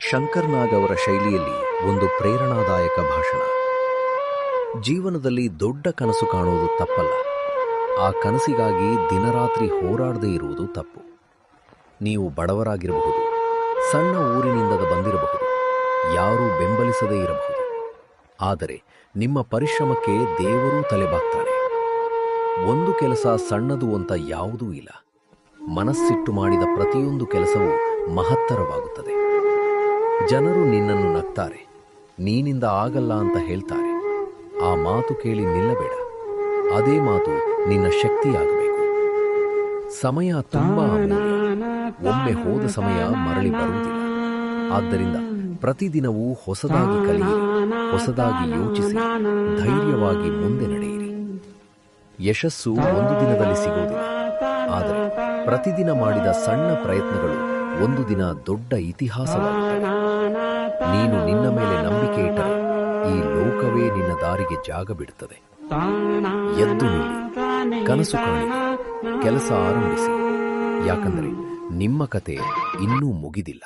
ಶಂಕರ್ ನಾಗ್ ಅವರ ಶೈಲಿಯಲ್ಲಿ ಒಂದು ಪ್ರೇರಣಾದಾಯಕ ಭಾಷಣ. ಜೀವನದಲ್ಲಿ ದೊಡ್ಡ ಕನಸು ಕಾಣುವುದು ತಪ್ಪಲ್ಲ, ಆ ಕನಸಿಗಾಗಿ ದಿನರಾತ್ರಿ ಹೋರಾಡದೇ ಇರುವುದು ತಪ್ಪು. ನೀವು ಬಡವರಾಗಿರಬಹುದು, ಸಣ್ಣ ಊರಿನಿಂದ ಬಂದಿರಬಹುದು, ಯಾರೂ ಬೆಂಬಲಿಸದೇ ಇರಬಹುದು. ಆದರೆ ನಿಮ್ಮ ಪರಿಶ್ರಮಕ್ಕೆ ದೇವರೂ ತಲೆಬಾಗ್ತಾನೆ. ಒಂದು ಕೆಲಸ ಸಣ್ಣದು ಅಂತ ಯಾವುದೂ ಇಲ್ಲ. ಮನಸ್ಸಿಟ್ಟು ಮಾಡಿದ ಪ್ರತಿಯೊಂದು ಕೆಲಸವೂ ಮಹತ್ತರವಾಗುತ್ತದೆ. ಜನರು ನಿನ್ನನ್ನು ನಗ್ತಾರೆ, ನೀನಿಂದ ಆಗಲ್ಲ ಅಂತ ಹೇಳ್ತಾರೆ. ಆ ಮಾತು ಕೇಳಿ ನಿಲ್ಲಬೇಡ. ಅದೇ ಮಾತು ನಿನ್ನ ಶಕ್ತಿಯಾಗಬೇಕು. ಸಮಯ ತುಂಬಾ ಅಮೂಲ್ಯ. ಒಮ್ಮೆ ಹೋದ ಸಮಯ ಮರಳಿ ಬರುವುದಿಲ್ಲ. ಆದ್ದರಿಂದ ಪ್ರತಿದಿನವೂ ಹೊಸದಾಗಿ ಕಲಿಯಿರಿ, ಹೊಸದಾಗಿ ಯೋಚಿಸಿ, ಧೈರ್ಯವಾಗಿ ಮುಂದೆ ನಡೆಯಿರಿ. ಯಶಸ್ಸು ಒಂದು ದಿನದಲ್ಲಿ ಸಿಗುವುದಿಲ್ಲ, ಆದರೆ ಪ್ರತಿದಿನ ಮಾಡಿದ ಸಣ್ಣ ಪ್ರಯತ್ನಗಳು ಒಂದು ದಿನ ದೊಡ್ಡ ಇತಿಹಾಸವಾಗುತ್ತವೆ. ನೀನು ನಿನ್ನ ಮೇಲೆ ನಂಬಿಕೆ ಇಟ್ಟರೆ ಈ ಲೋಕವೇ ನಿನ್ನ ದಾರಿಗೆ ಜಾಗ ಬಿಡುತ್ತದೆ. ಎದ್ದು ನಿಲ್ಲಿ, ಕನಸು ಕಾಣಿ, ಕೆಲಸ ಆರಂಭಿಸಿ. ಯಾಕಂದರೆ ನಿಮ್ಮ ಕತೆ ಇನ್ನೂ ಮುಗಿದಿಲ್ಲ.